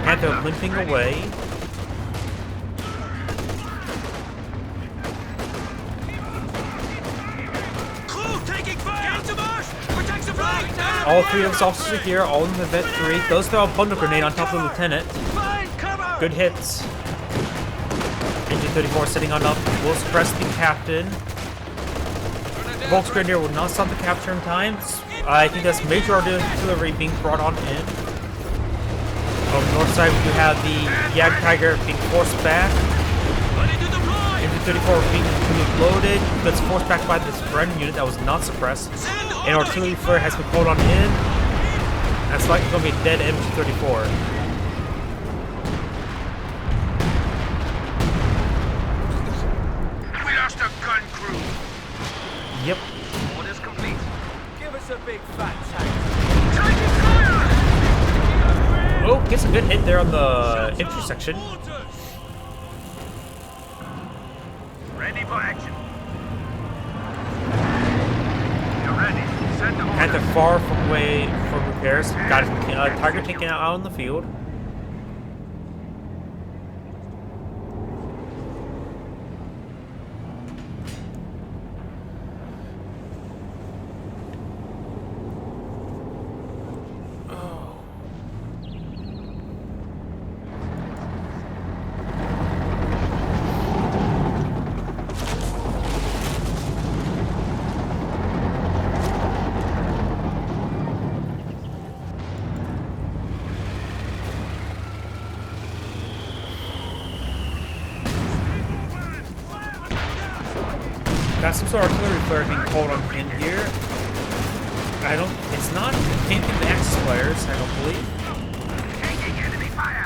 Panther limping away. Crew taking fire! Protect the flight! All 3 of his officers are here, all in the Vet 3. Does throw a bundle grenade on top of the lieutenant. Find cover! Good hits. Engine 34 sitting on up. Will suppress the captain. Volksgrenadier will not stop the capture in time. I think that's major artillery being brought on in. On the north side, we have the Yag Tiger being forced back. MG34 being loaded, that's forced back by this friend unit that was not suppressed. And artillery flare has been called on in. That's likely going to be a dead MG34. We lost a gun crew. Yep. Orders complete. Give us a big fat tank. Taking fire! Oh, gets a good hit there on the intersection. Ready for action. You're ready. Send the And they're orders. far from away from repairs. Got a Tiger taken out on the field. Got some sort of artillery flare being called on in here. It's not anything to Axis players, I don't believe. Taking enemy fire.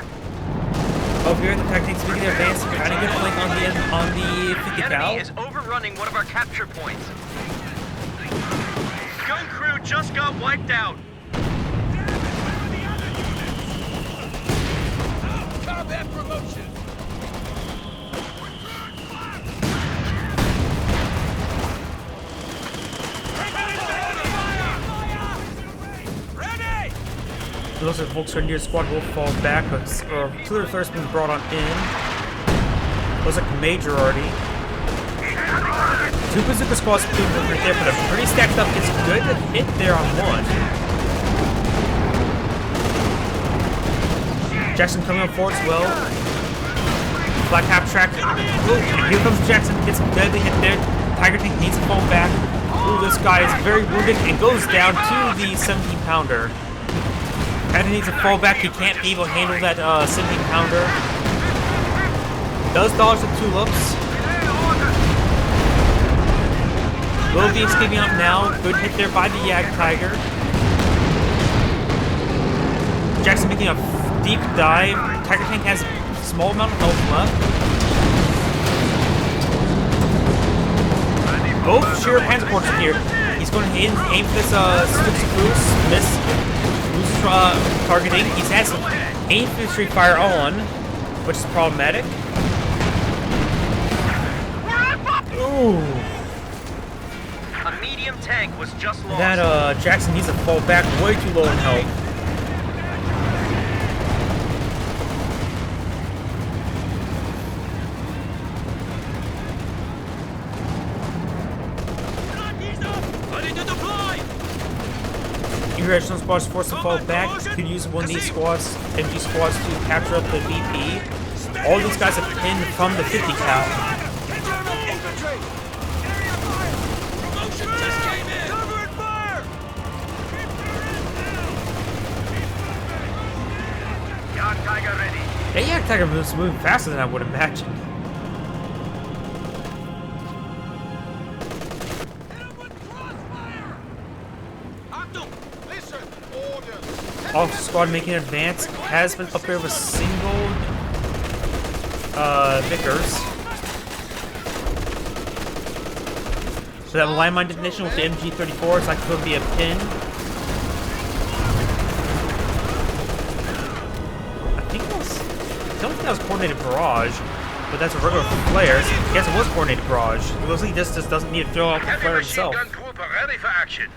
Over here, the tactics making their advance, trying to get a flank on the 50 The cal. enemy is overrunning one of our capture points. Gun crew just got wiped out. Combat promotion. Ready! It looks like Volkswagen squad will fall back, but artillery flare has been brought on in. Looks like major already. Two bazooka squads being right there, but a pretty stacked up. It's good to hit there on one. Jackson coming up forward as well. Black half track. Ooh, here comes Jackson. Gets a deadly hit there. Tiger tank needs to fall back. Ooh, this guy is very wounded and goes down to the 17-pounder. Tiger needs to fall back. He can't be able to handle that 17-pounder. Does dodge the tulips. Will be escaping out now. Good hit there by the Yag Tiger. Jackson making a deep dive. Tiger tank has a small amount of health left. Both sheer panzer corps are here. He's going to aim for this Boost. Miss. Boost targeting. He's had some infantry fire on, which is problematic. Ooh. A medium tank was just lost. That Jackson needs to fall back way too low in health. Ready to deploy! Irrational squads forced to fall back. Could use one of these squads, MG squads, to capture up the VP. All these guys are pinned from the 50 cal. Infantry! Area fire! Promotion just came in! Cover and fire! Young Tiger ready. That Yak Tiger moves moving faster than I would imagine. Listen, orders! Off squad making an advance. Has been up there with single Vickers. So that landmine detonation with the MG34 is like going to be a pin. I don't think that was coordinated barrage, but that's a regular flare. I guess it was coordinated barrage. It looks like he just doesn't need to throw out the Heavy flare machine himself. gun group are ready for action.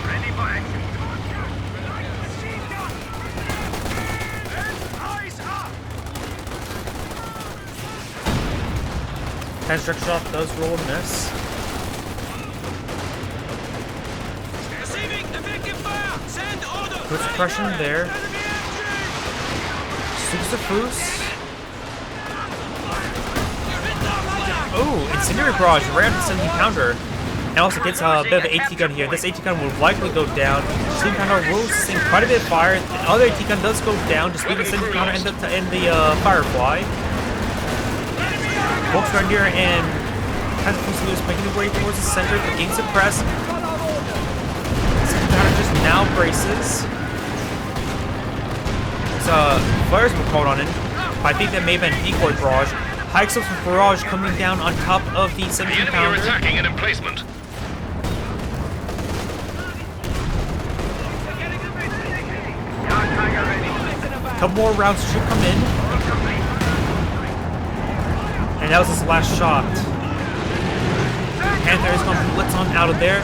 Ready for action. Eyes up! Construct shot does roll a miss. Receiving effective fire. Send order. Good suppression there. Super Foos. Oh, Incendiary Barrage right after sending counter. And also gets a bit of an AT gun here. This AT gun will likely go down. Sending counter will sink quite a bit of fire. The other AT gun does go down, just leaving sending counter and the Firefly. Bolts right here and KaZZa369 is making his way towards the center, but getting suppressed. Sending counter just now braces. Flares were called on it, but I think that may have been decoy barrage. High explosive barrage coming down on top of the 17 pounder. Attacking an emplacement. A couple more rounds should come in. And that was his last shot. Panther is going to blitz on out of there.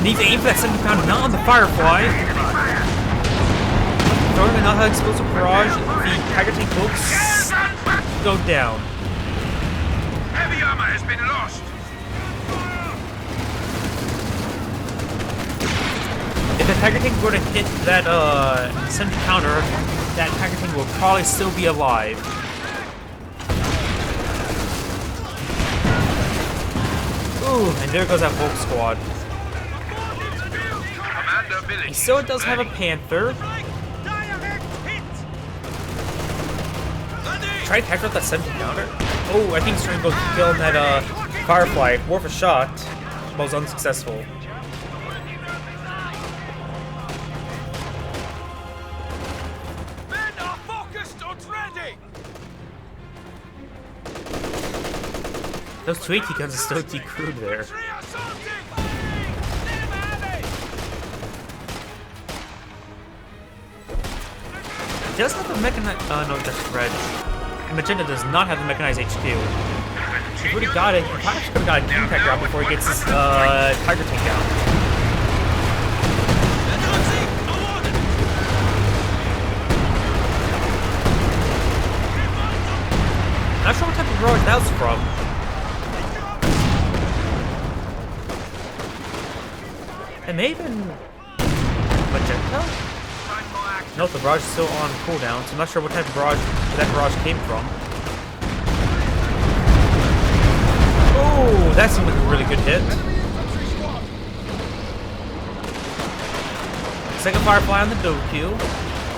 Needs to aim for that 70 pounder, not on the Firefly. Throwing another explosive barrage, the Tiger Tank will go down. Heavy armor has been lost. If the Tiger Tank were to hit that 70 pounder, that Tiger Tank will probably still be alive. Ooh, and there goes that Volk squad. He still does have a Panther. Try to catch out that 17 pounder. Oh, I think he's trying to go kill that Firefly. Worth a shot, but was unsuccessful. Men are focused and ready. Those two AT guns are still decrewed there. It does have a mechanized. No, that's red. Magenta does not have the mechanized HQ. He's already got it. He probably could have got a TickTack out before he gets his Tiger Tank out. Not sure what type of barrage that was from. It may have been Magenta? No, the barrage is still on cooldown, so I'm not sure what type of barrage that barrage came from. Oh, that seemed like a really good hit. Second Firefly on the Doku.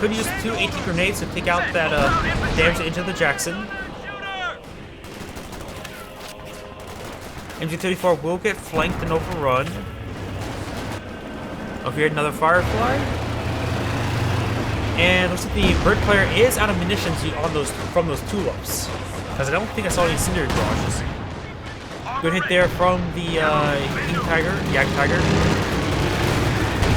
Could use 2 AT grenades to take out that damage into the Jackson. MG34 will get flanked and overrun. Over here, another Firefly. And looks like the bird player is out of munitions on those from those tulips, because I don't think I saw any incendiary barrages. Good hit there from the King Tiger, Yak Tiger.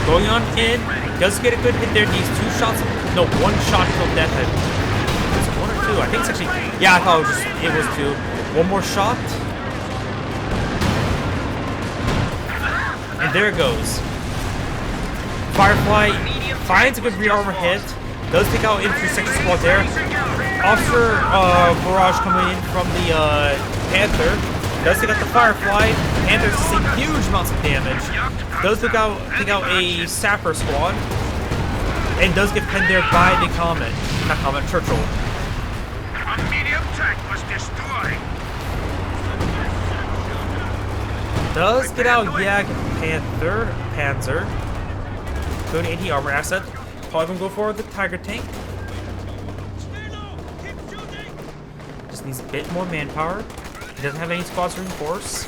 Going on in, does get a good hit there. Needs 2 shots. No, 1 shot till death. Is it 1 or 2? I think it's actually. Yeah, I thought it was 2. 1 more shot. And there it goes. Firefly finds a good rearmor hit. Does take out infantry section squad there. Officer barrage coming in from the Panther. Does take out the Firefly. Panther's taking huge amounts of damage. Does take out a Sapper squad. And does get pinned there by the Comet. Not Comet, Churchill. A medium tank was destroyed. Does get out Yag Panzer. Good anti-armor asset. Probably gonna go for the Tiger Tank. Just needs a bit more manpower. He doesn't have any squads to reinforce.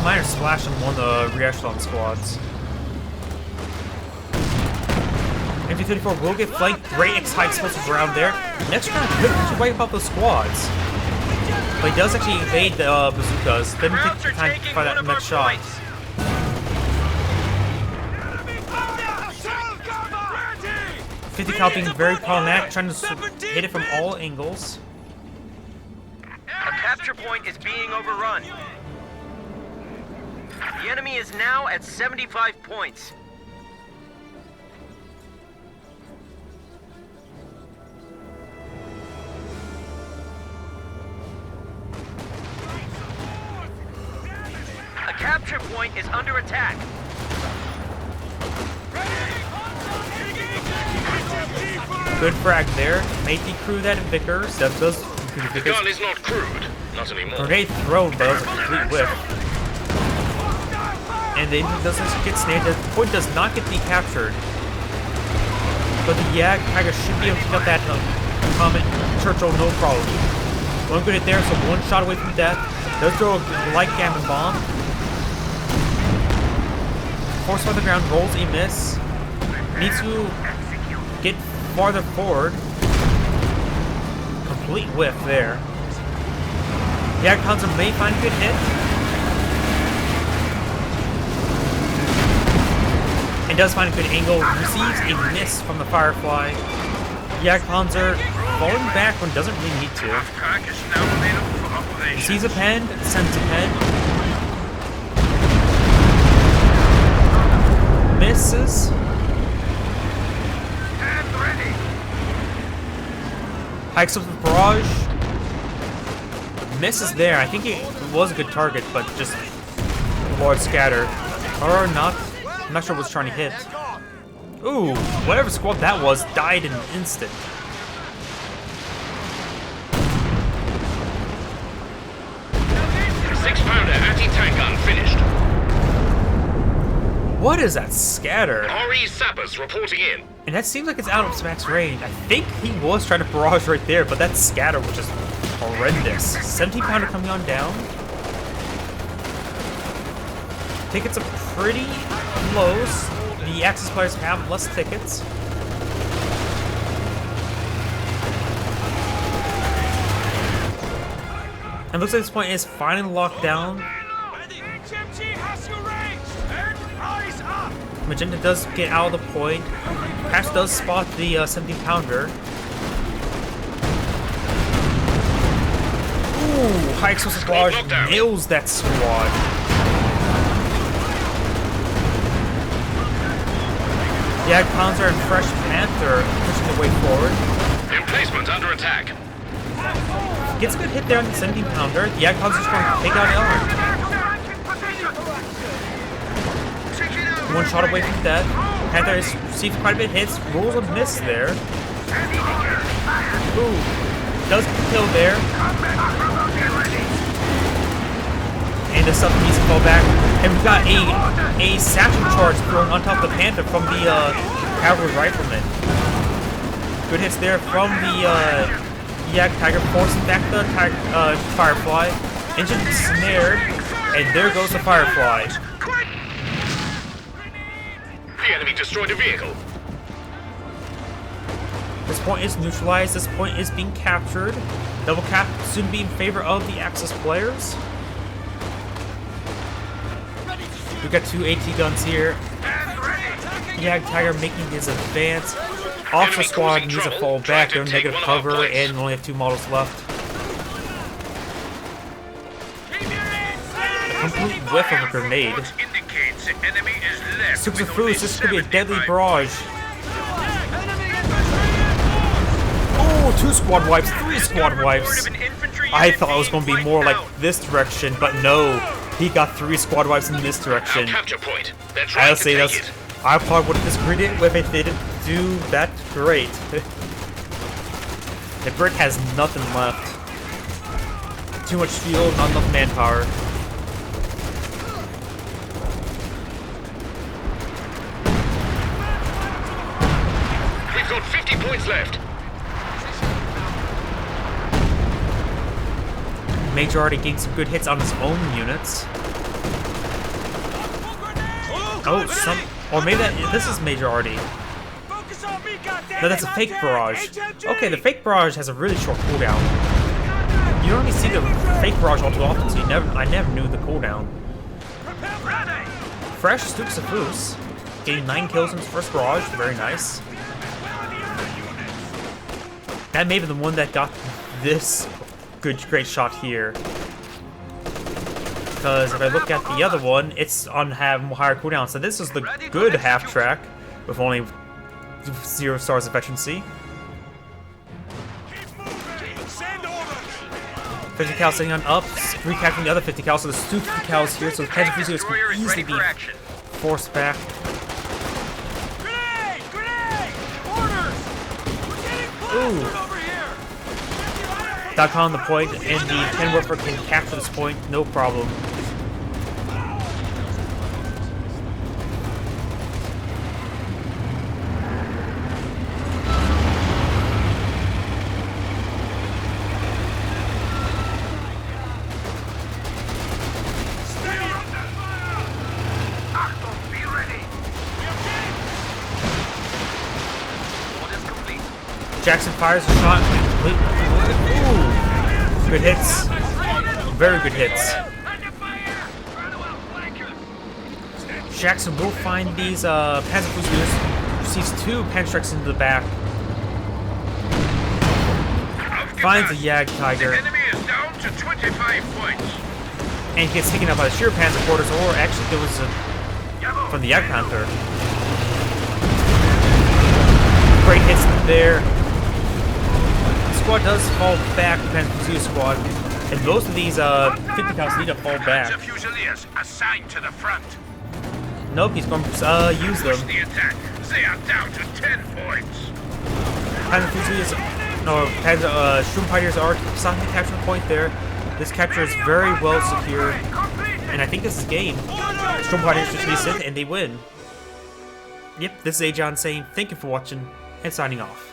Minor splash on one of the re-echelon squads. MG34 will get flanked. Great X-high explosive around there. Next round could actually wipe out those squads. But he does actually evade the bazookas. Didn't take the time to find that next shot. 50 cal being very problematic, trying to hit it from all angles. A capture point is being overrun. The enemy is now at 75 points. A capture point is under attack. Good frag there. Matey crew that Vickers. That does. The gun is not crude. Not anymore. Grenade thrown, but that was a complete whiff. And the engine doesn't get snared. The point does not get decaptured. But the Yag Tiger should be able to get that Comet Churchill no problem. One good hit there, so one shot away from death. Does throw a light gammon bomb. Force by the ground, rolls a miss. Needs to get farther forward. Complete whiff there. Yag KaZZa may find a good hit. And does find a good angle. Receives a miss from the Firefly. Yag KaZZa falling back when doesn't really need to. He sees a pen, sends a pen. Misses. Hikes up the barrage. Misses there. I think it was a good target, but just Lord scatter. Or not. I'm not sure what was trying to hit. Ooh, whatever squad that was died in an instant. Six-pounder anti-tank gun finished. What is that scatter? RE sappers reporting in. And that seems like it's out of max range. I think he was trying to barrage right there, but that scatter was just horrendous. 17-pounder coming on down. Tickets are pretty close. The Axis players have less tickets. And looks like this point is finally locked down. Magenta does get out of the point. Pax does spot the 17-pounder. Ooh, high explosive barrage nails that squad. Yag KaZZa and Fresh Panther pushing the way forward. Emplacement under attack. Gets a good hit there on the 17-pounder. The Yag KaZZa is going to take out Ellen. One shot away from death. Panther has received quite a bit of hits. Rolls a miss there. Ooh. Does get the kill there. And the stuff needs to fall back. And we've got a satchel charge thrown on top of the Panther from the cavalry rifleman. Good hits there from the Yag Tiger, forcing back the Firefly. Engine snared. And there goes the Firefly. The enemy destroyed a vehicle. This point is neutralized. This point is being captured. Double cap soon be in favor of the Axis players. We've got two AT guns here. Yag Tiger making his advance. Officer squad needs to fall back. They're negative cover and only have two models left. Complete whiff of a grenade. Super Foods, this could be a deadly barrage. Oh, 2 squad wipes, 3 squad wipes. I thought it was going to be more like this direction, but no. He got 3 squad wipes in this direction. I'll say that's. I probably would have disagreed if it didn't do that great. The Brit has nothing left. Too much fuel, not enough manpower. We've got 50 points left. Majority getting some good hits on his own units. Oh, or maybe this is Majority. No, that's a fake barrage. Okay, the fake barrage has a really short cooldown. You don't really see the fake barrage all too often, so I never knew the cooldown. Fresh Stukes of Foos, getting 9 kills in his first barrage, very nice. That may be the one that got this great shot here. Because if I look at the other one, it's on higher cooldown. So this is the good half track with only 0 stars efficiency. 50 cal sitting on up, recapturing the other 50 cal, so there's 2 50 cals here, so the KaZZa369 can easily be forced back. Grenade! Grenade! Orders! We're getting blasted over here! Dot on the point, and the 10 Warper can capture this point, no problem. Jackson fires a shot. Ooh. Good hits. Very good hits. Jackson will find these Panzer Fusiliers. Receives 2 Panstrikes into the back. Finds the Yag Tiger. The enemy is down to 25 points. And he gets taken out by the Sheer Panzer quarters, or actually there was a from the Yag Panther. Great hits there. Squad does fall back, the Panzer Fusilier squad, and most of these 50 counts need to fall back. Panzer Fusiliers assigned to the front. Nope, he's going to use them. Push the attack. They are down to 10 points. Panzer Fusiliers, no, Panzer Sturmfighters are stopping the capture point there. This capture is very well secured, and I think this is game. Sturmfighters just reset and they win. Yep, this is Agion saying thank you for watching and signing off.